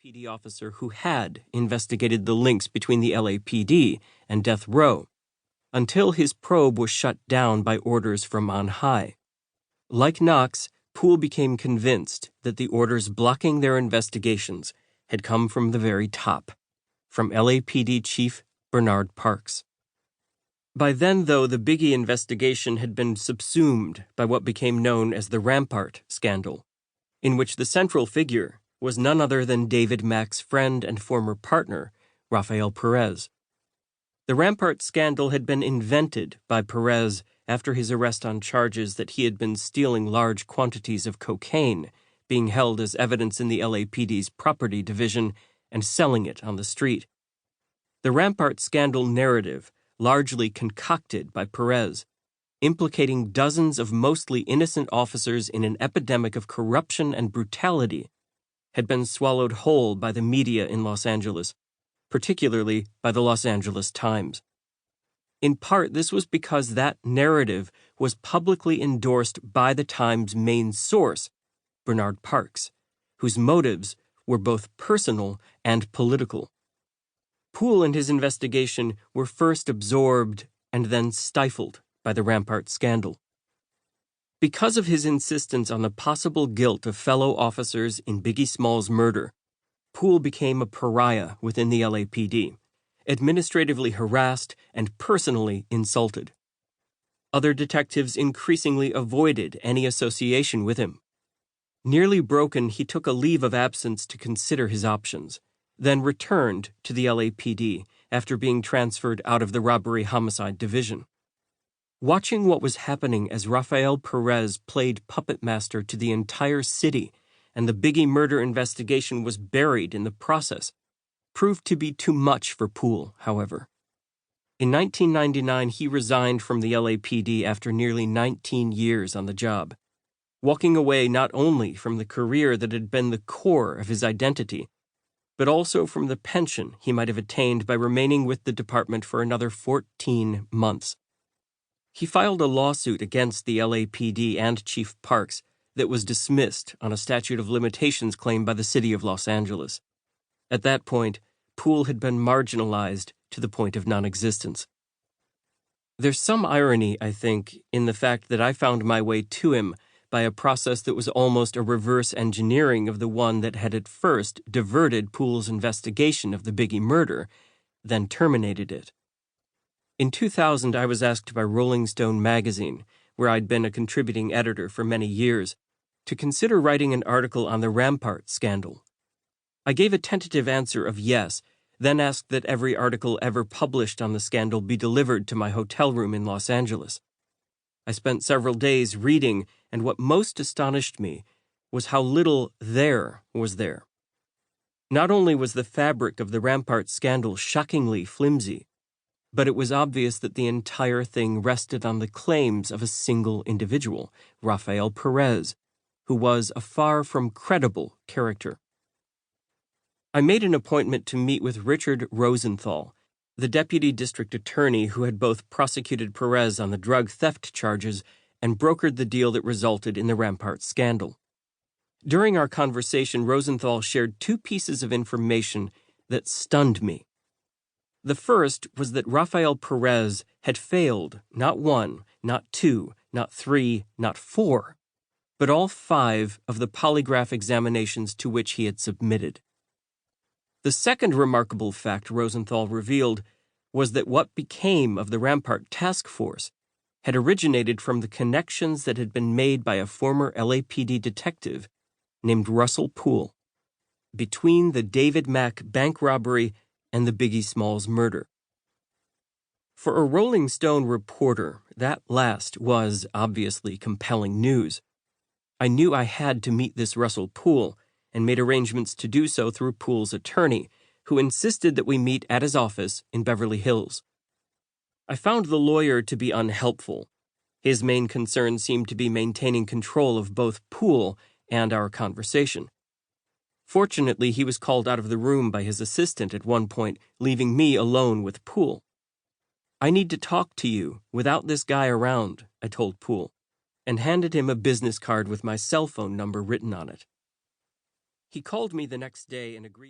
LAPD officer who had investigated the links between the LAPD and death row, until his probe was shut down by orders from on high. Like Knox, Poole became convinced that the orders blocking their investigations had come from the very top, from LAPD Chief Bernard Parks. By then, though, the Biggie investigation had been subsumed by what became known as the Rampart scandal, in which the central figure was none other than David Mack's friend and former partner, Rafael Perez. The Rampart scandal had been invented by Perez after his arrest on charges that he had been stealing large quantities of cocaine, being held as evidence in the LAPD's property division, and selling it on the street. The Rampart scandal narrative, largely concocted by Perez, implicating dozens of mostly innocent officers in an epidemic of corruption and brutality, had been swallowed whole by the media in Los Angeles, particularly by the Los Angeles Times. In part, this was because that narrative was publicly endorsed by the Times' main source, Bernard Parks, whose motives were both personal and political. Poole and his investigation were first absorbed and then stifled by the Rampart scandal. Because of his insistence on the possible guilt of fellow officers in Biggie Small's murder, Poole became a pariah within the LAPD, administratively harassed and personally insulted. Other detectives increasingly avoided any association with him. Nearly broken, he took a leave of absence to consider his options, then returned to the LAPD after being transferred out of the robbery-homicide division. Watching what was happening as Rafael Perez played puppet master to the entire city and the Biggie murder investigation was buried in the process proved to be too much for Poole, however. In 1999, he resigned from the LAPD after nearly 19 years on the job, walking away not only from the career that had been the core of his identity, but also from the pension he might have attained by remaining with the department for another 14 months. He filed a lawsuit against the LAPD and Chief Parks that was dismissed on a statute of limitations claim by the city of Los Angeles. At that point, Poole had been marginalized to the point of non-existence. There's some irony, I think, in the fact that I found my way to him by a process that was almost a reverse engineering of the one that had at first diverted Poole's investigation of the Biggie murder, then terminated it. In 2000, I was asked by Rolling Stone magazine, where I'd been a contributing editor for many years, to consider writing an article on the Rampart scandal. I gave a tentative answer of yes, then asked that every article ever published on the scandal be delivered to my hotel room in Los Angeles. I spent several days reading, and what most astonished me was how little there was there. Not only was the fabric of the Rampart scandal shockingly flimsy, but it was obvious that the entire thing rested on the claims of a single individual, Rafael Perez, who was a far from credible character. I made an appointment to meet with Richard Rosenthal, the deputy district attorney who had both prosecuted Perez on the drug theft charges and brokered the deal that resulted in the Rampart scandal. During our conversation, Rosenthal shared two pieces of information that stunned me. The first was that Rafael Perez had failed not one, not two, not three, not four, but all 5 of the polygraph examinations to which he had submitted. The second remarkable fact Rosenthal revealed was that what became of the Rampart Task Force had originated from the connections that had been made by a former LAPD detective named Russell Poole between the David Mack bank robbery and the Biggie Smalls murder. For a Rolling Stone reporter, that last was obviously compelling news. I knew I had to meet this Russell Poole and made arrangements to do so through Poole's attorney, who insisted that we meet at his office in Beverly Hills. I found the lawyer to be unhelpful. His main concern seemed to be maintaining control of both Poole and our conversation. Fortunately, he was called out of the room by his assistant at one point, leaving me alone with Poole. "I need to talk to you without this guy around," I told Poole, and handed him a business card with my cell phone number written on it. He called me the next day and agreed.